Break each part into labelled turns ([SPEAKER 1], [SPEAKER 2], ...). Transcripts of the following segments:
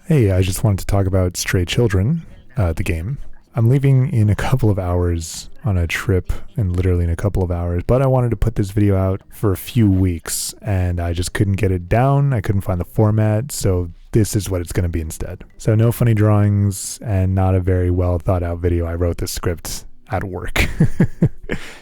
[SPEAKER 1] Hey, I just wanted to talk about Stray Children, the game. I'm leaving in a couple of hours on a trip, and literally in a couple of hours, but I wanted to put this video out for a few weeks, and I just couldn't get it down. I couldn't find the format, so this is what it's going to be instead. So no funny drawings, and not a very well thought out video. I wrote this script at work.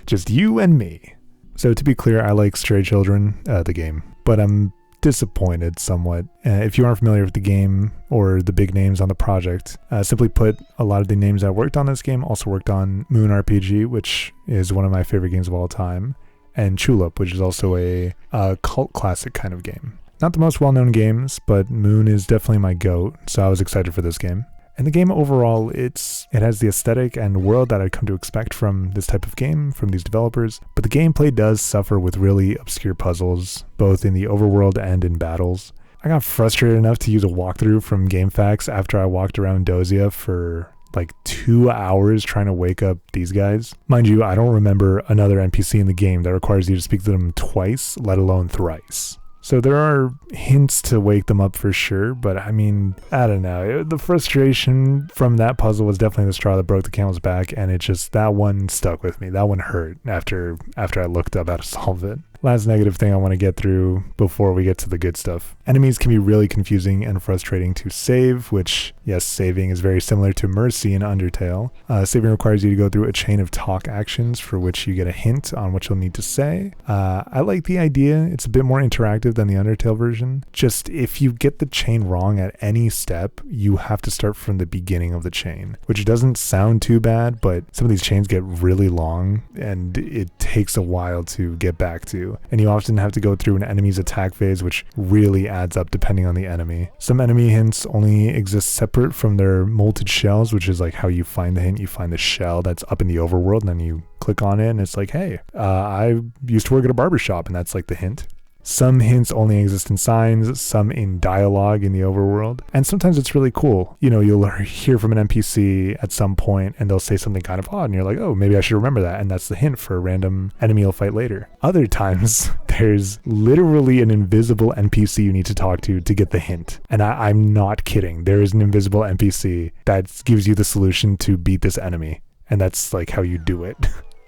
[SPEAKER 1] Just you and me. So to be clear, I like Stray Children, the game, but I'm disappointed somewhat. If you aren't familiar with the game or the big names on the project, simply put, a lot of the names that worked on this game also worked on Moon RPG, which is one of my favorite games of all time, and Chulip, which is also a cult classic kind of game. Not the most well-known games, but Moon is definitely my GOAT, so I was excited for this game. And the game overall, it has the aesthetic and world that I'd come to expect from this type of game, from these developers, but the gameplay does suffer with really obscure puzzles, both in the overworld and in battles. I got frustrated enough to use a walkthrough from GameFAQs after I walked around Dozia for like 2 hours trying to wake up these guys. Mind you, I don't remember another NPC in the game that requires you to speak to them twice, let alone thrice. So there are hints to wake them up for sure, but I mean, I don't know. The frustration from that puzzle was definitely the straw that broke the camel's back, and that one stuck with me. That one hurt after I looked up how to solve it. Last negative thing I want to get through before we get to the good stuff. Enemies can be really confusing and frustrating to save, which, yes, saving is very similar to Mercy in Undertale. Saving requires you to go through a chain of talk actions for which you get a hint on what you'll need to say. I like the idea. It's a bit more interactive than the Undertale version. Just if you get the chain wrong at any step, you have to start from the beginning of the chain, which doesn't sound too bad, but some of these chains get really long and it takes a while to get back to. And you often have to go through an enemy's attack phase, which really adds up depending on the enemy. Some enemy hints only exist separate from their molted shells, which is like how you find the hint. You find the shell that's up in the overworld, and then you click on it, and it's like, hey, I used to work at a barber shop, and that's like the hint. Some hints only exist in signs, some in dialogue in the overworld, and sometimes it's really cool. You know, you'll hear from an NPC at some point and they'll say something kind of odd and you're like, oh, maybe I should remember that, and that's the hint for a random enemy you'll fight later. Other times, there's literally an invisible NPC you need to talk to get the hint. And I'm not kidding. There is an invisible NPC that gives you the solution to beat this enemy, and that's like how you do it.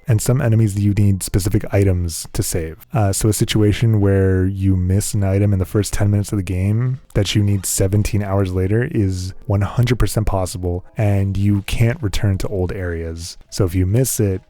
[SPEAKER 1] And some enemies you need specific items to save. So a situation where you miss an item in the first 10 minutes of the game that you need 17 hours later is 100% possible, and you can't return to old areas. So if you miss it,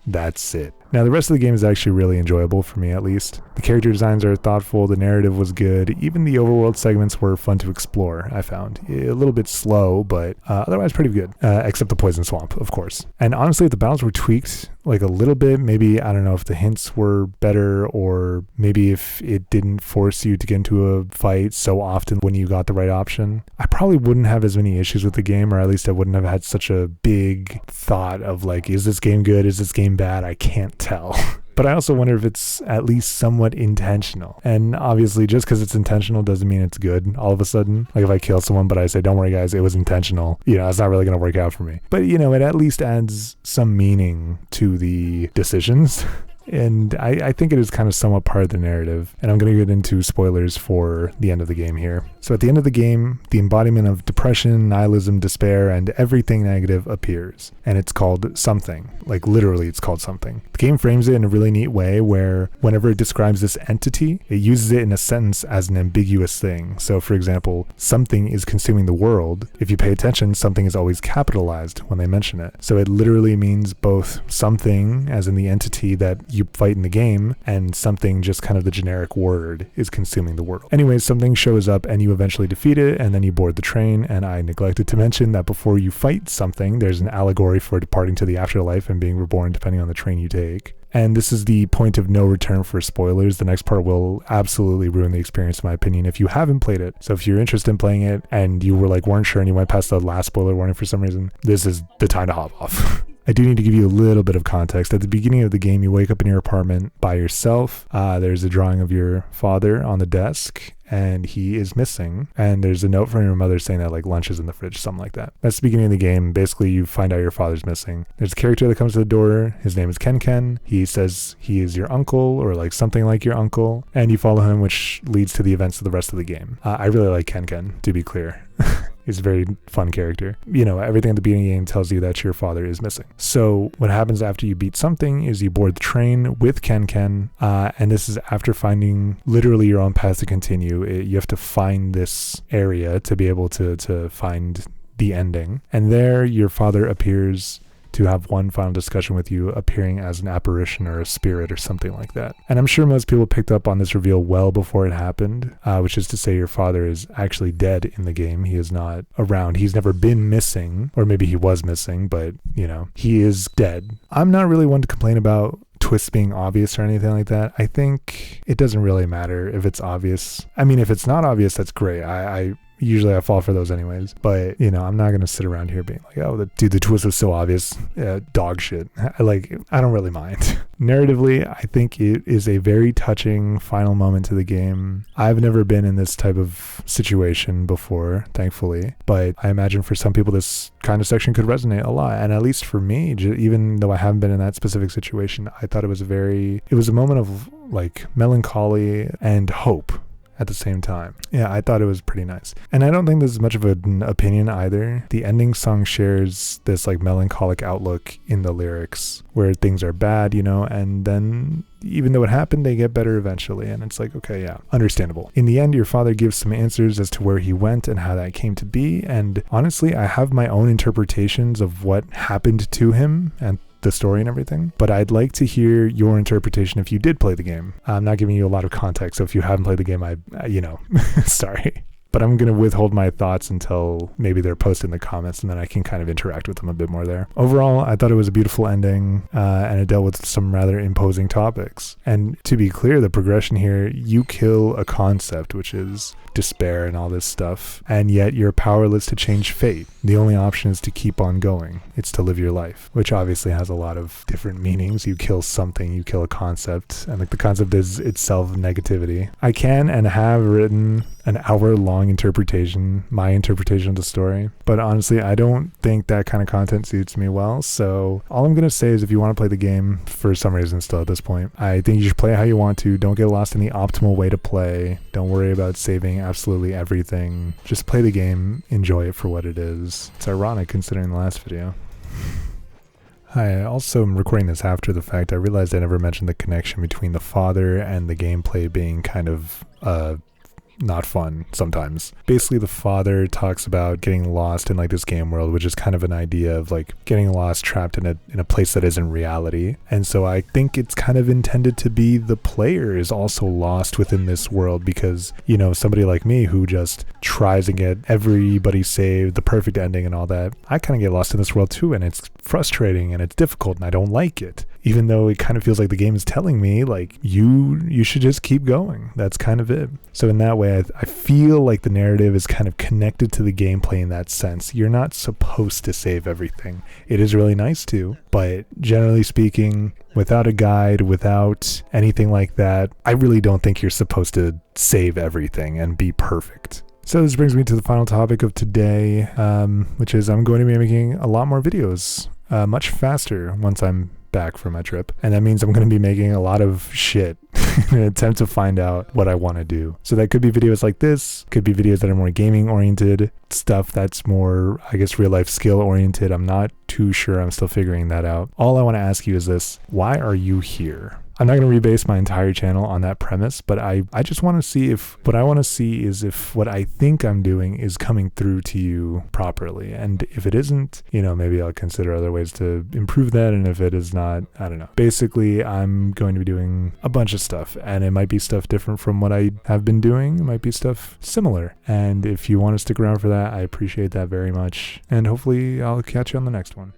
[SPEAKER 1] that's it. Now, the rest of the game is actually really enjoyable, for me at least. The character designs are thoughtful, the narrative was good, even the overworld segments were fun to explore, I found. A little bit slow, but otherwise pretty good. Except the Poison Swamp, of course. And honestly, if the battles were tweaked like a little bit, maybe, I don't know, if the hints were better, or maybe if it didn't force you to get into a fight so often when you got the right option, I probably wouldn't have as many issues with the game, or at least I wouldn't have had such a big thought of like, is this game good? Is this game bad? I can't tell. But I also wonder if it's at least somewhat intentional. And obviously, just because it's intentional doesn't mean it's good all of a sudden. Like if I kill someone, but I say, don't worry guys, it was intentional, you know, it's not really going to work out for me. But you know, it at least adds some meaning to the decisions. And I think it is kind of somewhat part of the narrative. And I'm going to get into spoilers for the end of the game here. So at the end of the game, the embodiment of depression, nihilism, despair, and everything negative appears. And it's called Something. Like literally, it's called Something. The game frames it in a really neat way where whenever it describes this entity, it uses it in a sentence as an ambiguous thing. So for example, something is consuming the world. If you pay attention, something is always capitalized when they mention it. So it literally means both something, as in the entity that you fight in the game, and something, just kind of the generic word, is consuming the world. Anyways, something shows up and you eventually defeat it, and then you board the train. And I neglected to mention that before you fight something, there's an allegory for departing to the afterlife and being reborn depending on the train you take. And this is the point of no return for spoilers. The next part will absolutely ruin the experience, in my opinion, if you haven't played it. So if you're interested in playing it and you were like weren't sure and you went past the last spoiler warning for some reason, this is the time to hop off. I do need to give you a little bit of context. At the beginning of the game, you wake up in your apartment by yourself. There's a drawing of your father on the desk, and he is missing. And there's a note from your mother saying that like lunch is in the fridge, something like that. That's the beginning of the game. Basically, you find out your father's missing. There's a character that comes to the door. His name is Ken Ken. He says he is your uncle, or like something like your uncle, and you follow him, which leads to the events of the rest of the game. I really like Ken Ken, to be clear. is a very fun character. You know, everything at the beginning of the game tells you that your father is missing. So what happens after you beat something is you board the train with Ken Ken, and this is after finding literally your own path to continue. You have to find this area to be able to find the ending. And there your father appears to have one final discussion with you, appearing as an apparition or a spirit or something like that. And I'm sure most people picked up on this reveal well before it happened, which is to say your father is actually dead in the game. He is not around. He's never been missing, or maybe he was missing, but you know, he is dead. I'm not really one to complain about twists being obvious or anything like that. I think it doesn't really matter if it's obvious. I mean, if it's not obvious, that's great. Usually I fall for those anyways, but you know, I'm not going to sit around here being like, oh, the twist was so obvious, dog shit. I don't really mind. Narratively, I think it is a very touching final moment to the game. I've never been in this type of situation before, thankfully, but I imagine for some people this kind of section could resonate a lot. And at least for me, even though I haven't been in that specific situation, I thought it was a moment of like melancholy and hope at the same time. Yeah, I thought it was pretty nice. And I don't think this is much of an opinion either. The ending song shares this like melancholic outlook in the lyrics where things are bad, you know, and then even though it happened, they get better eventually. And it's like, okay, yeah, understandable. In the end, your father gives some answers as to where he went and how that came to be. And honestly, I have my own interpretations of what happened to him and the story and everything, but I'd like to hear your interpretation if you did play the game. I'm not giving you a lot of context, so if you haven't played the game, sorry. But I'm going to withhold my thoughts until maybe they're posted in the comments, and then I can kind of interact with them a bit more there. Overall, I thought it was a beautiful ending, and it dealt with some rather imposing topics. And to be clear, the progression here, you kill a concept, which is despair and all this stuff, and yet you're powerless to change fate. The only option is to keep on going. It's to live your life, which obviously has a lot of different meanings. You kill something, you kill a concept, and like the concept is itself negativity. I can and have written an hour-long interpretation, my interpretation of the story, but honestly, I don't think that kind of content suits me well. So all I'm gonna say is, if you want to play the game for some reason still at this point, I think you should play how you want to. Don't get lost in the optimal way to play. Don't worry about saving absolutely everything. Just play the game, enjoy it for what it is. It's ironic considering the last video. Hi, I also am recording this after the fact. I realized I never mentioned the connection between the father and the gameplay being kind of not fun sometimes. Basically, the father talks about getting lost in like this game world, which is kind of an idea of like getting lost, trapped in a place that isn't reality. And so I think it's kind of intended to be the player is also lost within this world, because, you know, somebody like me who just tries to get everybody saved, the perfect ending and all that, I kind of get lost in this world too, and it's frustrating and it's difficult and I don't like it. Even though it kind of feels like the game is telling me like you should just keep going. That's kind of it. So in that way, I feel like the narrative is kind of connected to the gameplay in that sense. You're not supposed to save everything. It is really nice to, but generally speaking, without a guide, without anything like that, I really don't think you're supposed to save everything and be perfect. So this brings me to the final topic of today, which is I'm going to be making a lot more videos much faster once I'm back from my trip, and that means I'm going to be making a lot of shit in an attempt to find out what I want to do. So that could be videos like this, could be videos that are more gaming oriented, stuff that's more, I guess, real life skill oriented. I'm not too sure. I'm still figuring that out. All I want to ask you is this: why are you here? I'm not going to rebase my entire channel on that premise, but I just want to see if what I want to see is if what I think I'm doing is coming through to you properly. And if it isn't, you know, maybe I'll consider other ways to improve that. And if it is not, I don't know. Basically, I'm going to be doing a bunch of stuff, and it might be stuff different from what I have been doing. It might be stuff similar. And if you want to stick around for that, I appreciate that very much. And hopefully I'll catch you on the next one.